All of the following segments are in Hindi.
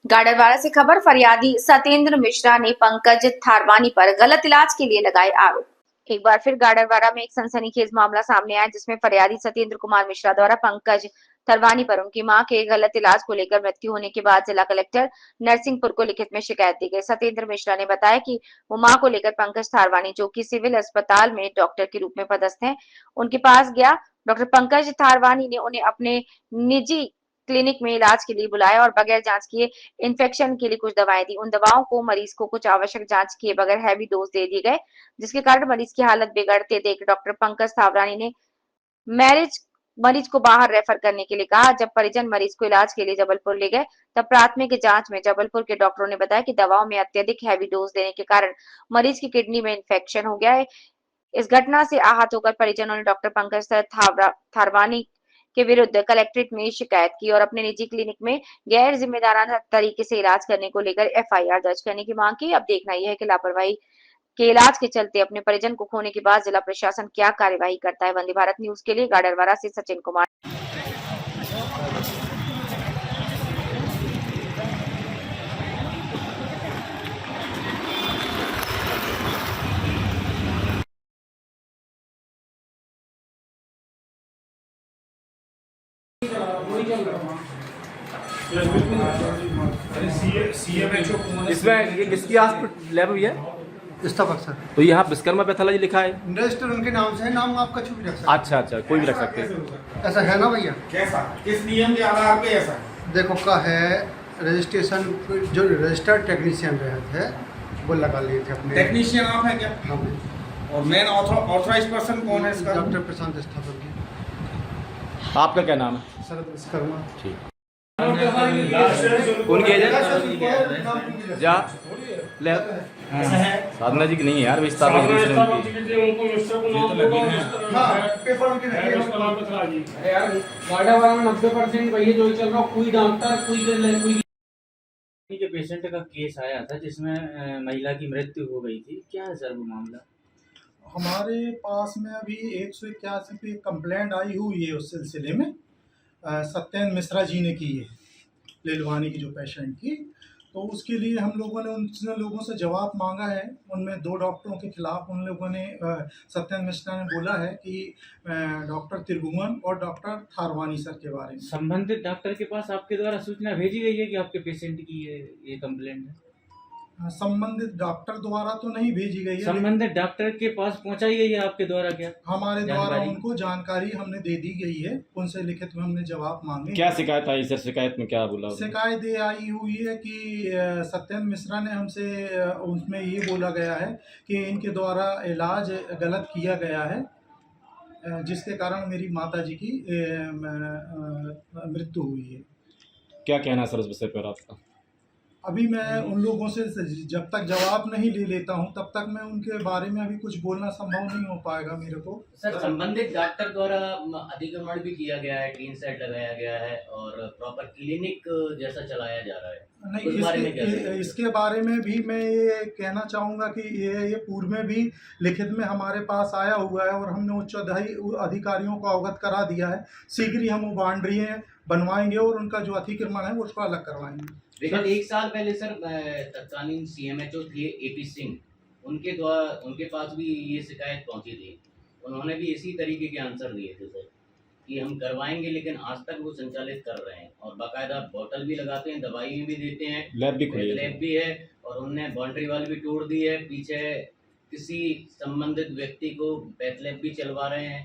गाडरवारा से खबर। फरियादी सत्येंद्र मिश्रा ने पंकज थारवानी पर गलत इलाज के लिए लगाए आरोप। एक बार फिर गाडरवारा में एक सनसनीखेज मामला सामने आया, जिसमें फरियादी सत्येंद्र कुमार मिश्रा द्वारा पंकज थरवानी पर उनकी मां के गलत इलाज को लेकर मृत्यु होने के बाद जिला कलेक्टर नरसिंहपुर को लिखित में शिकायत दी गई। सत्येंद्र मिश्रा ने बताया कि वो मां को लेकर पंकज थारवानी, जो कि सिविल अस्पताल में डॉक्टर के रूप में पदस्थ हैं, उनके पास गया। डॉक्टर पंकज थारवानी ने उन्हें अपने निजी क्लिनिक में इलाज के लिए बुलाया और बगैर जांच किए इन्फेक्शन के लिए कुछ दवाएं दी। उन दवाओं को मरीज को कुछ आवश्यक जांच किए बगैर हैवी डोज दे दिए गए, जिसके कारण मरीज की हालत बिगड़ते देख डॉक्टर पंकज थावरानी ने मैरिज मरीज को बाहर रेफर करने के लिए कहा। जब परिजन मरीज को इलाज के लिए जबलपुर ले गए, तब प्राथमिक जांच में जबलपुर के डॉक्टरों ने बताया कि दवाओं में अत्यधिक हैवी डोज देने के कारण मरीज की किडनी में इन्फेक्शन हो गया है। इस घटना से आहत होकर परिजनों ने डॉक्टर पंकज थारवानी के विरुद्ध कलेक्ट्रेट में शिकायत की और अपने निजी क्लिनिक में गैर जिम्मेदाराना तरीके से इलाज करने को लेकर एफआईआर दर्ज करने की मांग की। अब देखना यह है कि लापरवाही के इलाज के चलते अपने परिजन को खोने के बाद जिला प्रशासन क्या कार्यवाही करता है। वंदे भारत न्यूज के लिए गाडरवारा से सचिन कुमार। इसमें ये किसकी हॉस्पिटल लैब हुई है? इस्तफाक सर। तो यहाँ विश्वकर्मा पैथोलॉजी लिखा है। रजिस्टर उनके नाम से है, नाम आपका छुप रख सकते अच्छा अच्छा, कोई भी रख सकते हैं। ऐसा है ना भैया? कैसा, किस नियम के आधार पे ऐसा? देखो का है रजिस्ट्रेशन, जो रजिस्टर्ड टेक्नीशियन रहे थे वो लगा लिए थे अपने। टेक्नीशियन आप हैं क्या? हाँ। और मेन ऑथराइज पर्सन कौन है इसका? डॉक्टर प्रशांत इस्तफाक जी। आपका क्या नाम है? शरद विश्वकर्मा। ठीक। कौन किया जाए जा लैब? साधना जी की नहीं है यार, विस्तार में पेपर यार गाडरवारा में 90% वही जो चल रहा, कोई डॉक्टर कोई के पेशेंट का केस आया था जिसमें महिला की मृत्यु हो गई थी। क्या है सर वो मामला? हमारे पास में अभी 181 पे कंप्लेंट आई हुई है उस सिलसिले में। सत्येंद्र मिश्रा जी ने की है, लेलवानी की जो पेशेंट की। तो उसके लिए हम लोगों ने उन लोगों से जवाब मांगा है। उनमें 2 डॉक्टरों के खिलाफ उन लोगों ने सत्येंद्र मिश्रा ने बोला है कि डॉक्टर त्रिभुवन और डॉक्टर थारवानी सर के बारे में। संबंधित डॉक्टर के पास आपके द्वारा सूचना भेजी गई है कि आपके पेशेंट की ये कंप्लेंट है? संबंधित डॉक्टर द्वारा तो नहीं भेजी गई है, संबंधित डॉक्टर के पास पहुंचाई गई है आपके द्वारा क्या? हमारे द्वारा उनको जानकारी हमने दे दी गई है। उनसे लिखित में हमने जवाब मांगे। क्या शिकायत आई सर? शिकायत में क्या बोला? शिकायत ये आई हुई है कि सत्येंद्र मिश्रा ने हमसे उसमें ये बोला गया है कि इनके द्वारा इलाज गलत किया गया है, जिसके कारण मेरी माताजी की मृत्यु हुई है। क्या कहना है सर उस विषय पर आपका? अभी मैं उन लोगों से जब तक जवाब नहीं ले लेता हूं तब तक मैं उनके बारे में अभी कुछ बोलना संभव नहीं हो पाएगा मेरे को। सर, संबंधित डॉक्टर द्वारा अतिक्रमण भी किया गया है, टीन सेट लगाया गया है और प्रॉपर क्लिनिक जैसा चलाया जा रहा है। नहीं, इसके बारे में भी मैं ये कहना चाहूँगा कि ये पूर्व में भी लिखित में हमारे पास आया हुआ है और हमने उच्च अधिकारियों को अवगत करा दिया है। शीघ्र ही हम वो बाउंड्रियाँ बनवाएंगे और उनका जो अतिक्रमण है उसको अलग करवाएंगे। विगत 1 साल पहले सर तत्कालीन सीएमएचओ थे एपी सिंह, उनके पास भी ये शिकायत पहुंची थी। उन्होंने भी इसी तरीके के आंसर दिए थे सर कि हम करवाएंगे, लेकिन आज तक वो संचालित कर रहे हैं और बाकायदा बोतल भी लगाते हैं, दवाई भी देते हैं, लैब भी है और उनने बाउंड्री वाल भी तोड़ दी है। पीछे किसी संबंधित व्यक्ति को पैथ लैब भी चलवा रहे हैं।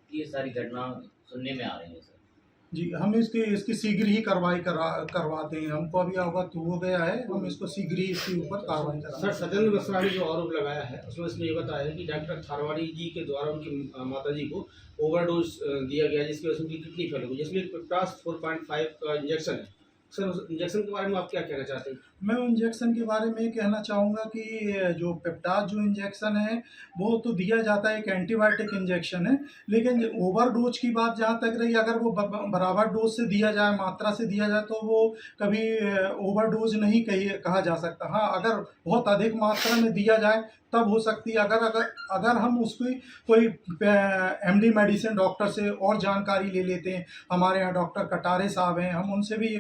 ये सारी घटना सुनने में आ रही है सर। जी, हम इसकी शीघ्र ही कार्रवाई करवाते हैं। हमको अभी अवगत हो गया है, हम इसको शीघ्र ही इसके ऊपर कार्रवाई करेंगे। सर, सत्येंद्र मिश्रा ने जो आरोप लगाया है उसमें इसमें ये बताया है कि डॉक्टर थारवानी जी के द्वारा उनकी माताजी को ओवरडोज दिया गया, जिसकी वजह से उनकी किडनी फेल हो गई, जिसमें पेप्टास 4.5 का इंजेक्शन है। सर, उस इंजेक्शन के बारे में आप क्या कहना चाहते हैं? मैं इंजेक्शन के बारे में कहना चाहूँगा कि जो पेप्टाज जो इंजेक्शन है वो तो दिया जाता है, एक एंटीबायोटिक इंजेक्शन है, लेकिन ओवरडोज की बात जहाँ तक रही, अगर वो बराबर डोज से दिया जाए, मात्रा से दिया जाए, तो वो कभी ओवरडोज नहीं कहा जा सकता। हाँ, अगर बहुत अधिक मात्रा में दिया जाए तब हो सकती है। अगर हम उसकी कोई एमडी मेडिसिन डॉक्टर से और जानकारी ले लेते हैं, हमारे यहाँ डॉक्टर कटारे साहब हैं, हम उनसे भी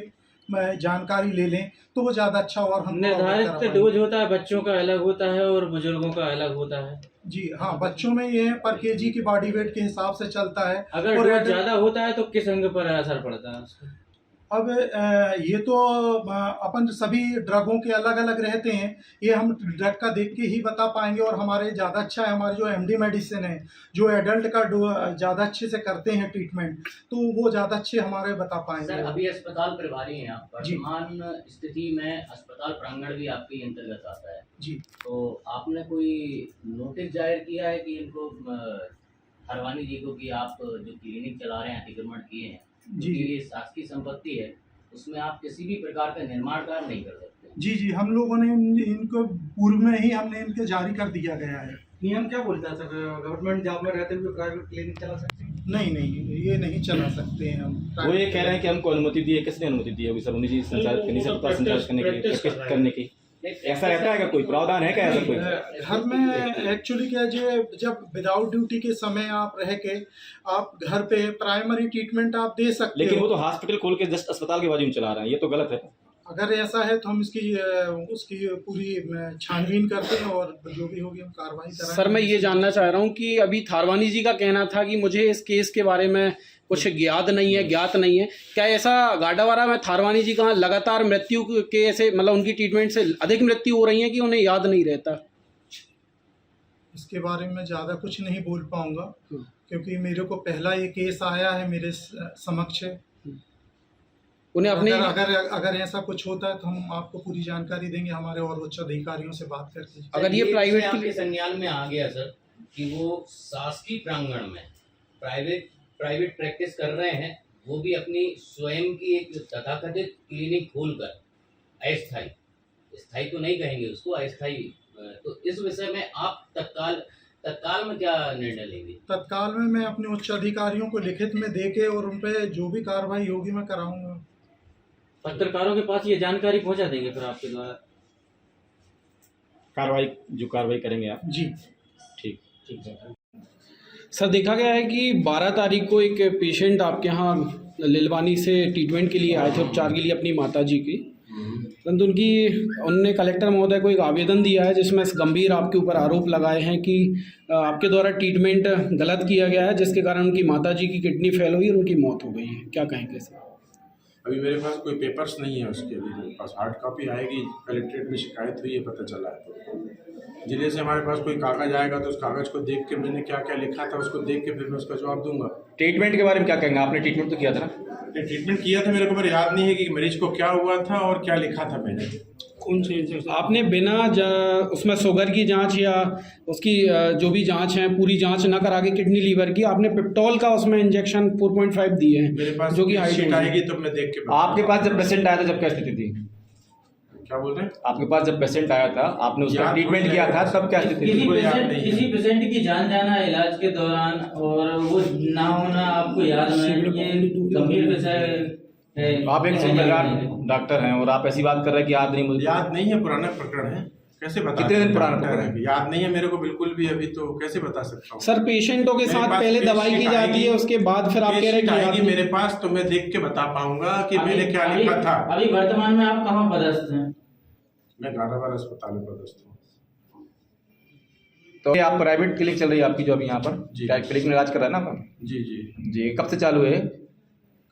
जानकारी ले लें तो वो ज़्यादा अच्छा और हम निर्धारित डोज होता है, बच्चों का अलग होता है और बुजुर्गों का अलग होता है। जी हाँ, बच्चों में ये है पर केजी की बॉडी वेट के हिसाब से चलता है। अगर और डोज ज़्यादा होता है तो किस अंग पर असर पड़ता है उसका? अब ये तो अपन सभी ड्रगों के अलग अलग रहते हैं, ये हम ड्रग का देख के ही बता पाएंगे। और हमारे ज़्यादा अच्छा है हमारे जो एमडी मेडिसिन है, जो एडल्ट का ज़्यादा अच्छे से करते हैं ट्रीटमेंट, तो वो ज़्यादा अच्छे हमारे बता पाएंगे। सर अभी अस्पताल प्रभारी हैं आप, वर्तमान स्थिति में अस्पताल प्रांगण भी आपके अंतर्गत आता है जी। तो आपने कोई नोटिस जाहिर किया है कि इनको हरवानी जी को कि आप जो क्लिनिक चला रहे हैं अतिक्रमण किए हैं जी, ये शासकीय संपत्ति है, उसमें आप किसी भी प्रकार का निर्माण कार्य नहीं कर सकते? जी जी, हम लोगों ने इनको पूर्व में ही हमने इनके जारी कर दिया गया है। नियम क्या बोलता है सर, गवर्नमेंट जॉब में रहते हुए प्राइवेट क्लिनिक चला सकते हैं? नहीं नहीं, ये नहीं चला सकते हैं हम। वो ये कह रहे हैं कि हमको अनुमति दी है, किसने अनुमति दी है अभी सर? उन्हीं जी संचालित करनी सकता संचालित करने की ऐसा रहता है क्या? कोई प्रावधान है क्या ऐसा कोई? घर में एक्चुअली क्या है, जब विदाउट ड्यूटी के समय आप रह के आप घर पे प्राइमरी ट्रीटमेंट आप दे सकते लेकिन हो। वो तो हॉस्पिटल खोल के जस्ट अस्पताल के बाजू में चला रहे हैं, ये तो गलत है। अगर ऐसा है तो हम उसकी पूरी छानबीन करते हैं और जो भी होगी हम कार्रवाई कराएंगे। सर मैं ये जानना चाह रहा हूँ कि अभी थारवानी जी का कहना था कि मुझे इस केस के बारे में कुछ ज्ञात नहीं है, क्या ऐसा गाडावारा में थारवानी जी का लगातार मृत्यु के ऐसे मतलब उनकी ट्रीटमेंट से अधिक मृत्यु हो रही है कि उन्हें याद नहीं रहता? इसके बारे में ज़्यादा कुछ नहीं बोल पाऊंगा क्योंकि मेरे को पहला ये केस आया है मेरे समक्ष। उन्हें अपने अगर ऐसा कुछ होता है तो हम आपको पूरी जानकारी देंगे हमारे और उच्च अधिकारियों से बात करके। अगर ये प्राइवेट आपके संज्ञान में आ गया सर कि वो शासकीय प्रांगण में प्राइवेट प्रैक्टिस कर रहे हैं, वो भी अपनी स्वयं की एक तथाकथित क्लिनिक खोलकर स्थायी तो नहीं कहेंगे उसको, अस्थायी, तो इस विषय में आप तत्काल में क्या निर्णय लेंगे? तत्काल में मैं अपने उच्च अधिकारियों को लिखित में देके और उन पे जो भी कार्रवाई होगी मैं कराऊंगा। पत्रकारों के पास ये जानकारी पहुंचा देंगे फिर आपके द्वारा? कार्रवाई करेंगे आप? जी ठीक है सर। देखा गया है कि 12 तारीख को एक पेशेंट आपके यहाँ लिलवानी से ट्रीटमेंट के लिए आए थे, उपचार के लिए अपनी माताजी की, परंतु उनने कलेक्टर महोदय को एक आवेदन दिया है जिसमें गंभीर आपके ऊपर आरोप लगाए हैं कि आपके द्वारा ट्रीटमेंट गलत किया गया है, जिसके कारण उनकी माताजी की किडनी फेल हुई और उनकी मौत हो गई है। क्या कहेंगे सर? अभी मेरे पास कोई पेपर्स नहीं है उसके, अभी मेरे पास हार्ड कॉपी आएगी, कलेक्ट्रेट में शिकायत हुई है पता चला है, जिले से हमारे पास कोई कागज़ आएगा तो उस कागज़ को देख के मैंने क्या क्या लिखा था उसको देख के फिर मैं उसका जवाब दूंगा। ट्रीटमेंट के बारे में क्या कहेंगे? आपने ट्रीटमेंट तो किया था ना? ट्रीटमेंट किया था, मेरे को पर याद नहीं है कि मरीज को क्या हुआ था और क्या लिखा था मैंने। कौन सी आपने बिना उसमें शुगर की जांच या उसकी जो भी जांच है पूरी जांच ना करा के किडनी लीवर की आपने पिप्टोल का उसमें इंजेक्शन 4.5 दिए हैं, मेरे पास जो कि शीट आएगी तो मैं देख के आपके पास जब पेशेंट आया था जब क्या स्थिति थी? क्या बोल रहे हैं? आपके पास जब पेशेंट आया था आपने उसका ट्रीटमेंट किया था तब क्या स्थिति थी? किसी पेशेंट की जान जाना इलाज के दौरान और वो ना होना आपको याद नहीं, ये गंभीर विषय है। आप एक जिम्मेदार डॉक्टर हैं और आप ऐसी बात कर रहे हैं कि याद नहीं? मुझे याद नहीं है, पुराना प्रकरण है, कैसे बता? कितने दिन पुराना प्रकरण है? याद नहीं है मेरे को बिल्कुल भी, अभी तो कैसे बता सकता हूँ सर? पेशेंटों के साथ पहले दवाई की जाती है, उसके बाद फिर आप कह रहे हैं कि मेरे पास, तो मैं देख के बता पाऊंगा कि मैंने क्या लिखा था। अभी वर्तमान में आप कहाँ पदस्थ हैं? मैं गाडावारा अस्पताल में पदस्थ हूँ। तो आप प्राइवेट क्लिनिक चल रही है आपकी जो अभी यहाँ पर क्लिनिक में इलाज कर रहा है ना आप? जी जी जी। कब से चालू है?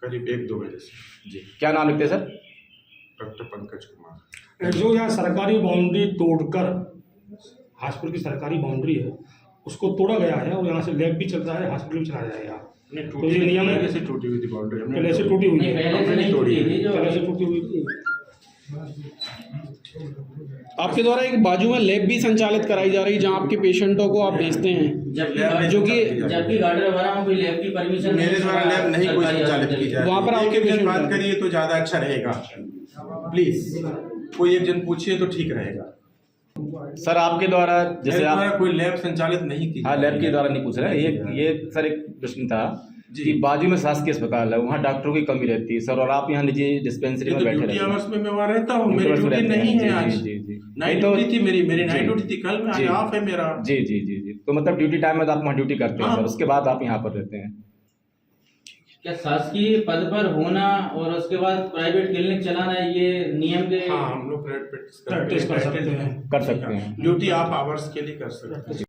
करीब 1-2 बजे से। जी। क्या नाम लिखते हैं सर? डॉक्टर पंकज कुमार। जो यहाँ सरकारी बाउंड्री तोड़कर हॉस्पिटल की सरकारी बाउंड्री है उसको तोड़ा गया है और यहाँ से लैब भी चल रहा है, हॉस्पिटल भी चलाया जाएगा। तो ये नियम है। कैसे टूटी हुई थी बाउंड्री? पहले से टूटी हुई है, पहले से टूटी हुई थी। आपके द्वारा एक बाजू में लैब भी संचालित कराई जा रही है जहाँ आपके पेशेंटों को आप भेजते हैं, जबकि गाडावारा में कोई लैब की परमिशन मेरे द्वारा लैब नहीं कोई संचालित की जा रही है। वहाँ पर आपके पेशेंट बात करिए तो ज़्यादा अच्छा रहेगा, प्लीज कोई एक जन पूछिए तो ठीक रहेगा। सर आपके द्वारा जैसे आप कोई लैब संचालित नहीं की? हाँ, लैब के द्वारा नहीं पूछ रहे। ये सर एक प्रश्न था कि बाजू में शासकीय अस्पताल है, वहाँ डॉक्टरों की कमी रहती है सर, और आप यहाँ निजी डिस्पेंसरी में बैठे रहते हैं। में वहाँ रहता हूँ, मेरी ड्यूटी नहीं है आज। जी जी। नाइट ड्यूटी थी मेरी नाइट ड्यूटी थी, कल में आज ऑफ है मेरा। जी जी जी जी। तो मतलब ड्यूटी टाइम में आप वहाँ ड्यूटी करते हैं सर, उसके बाद आप यहाँ पर रहते हैं? क्या शासकीय पद पर होना और उसके बाद प्राइवेट क्लिनिक चलाना ये नियम के हाँ, हम लोग प्राइवेट प्रैक्टिस कर सकते हैं। कर सकते हैं। ड्यूटी आप आवर्स के लिए कर सकते हैं।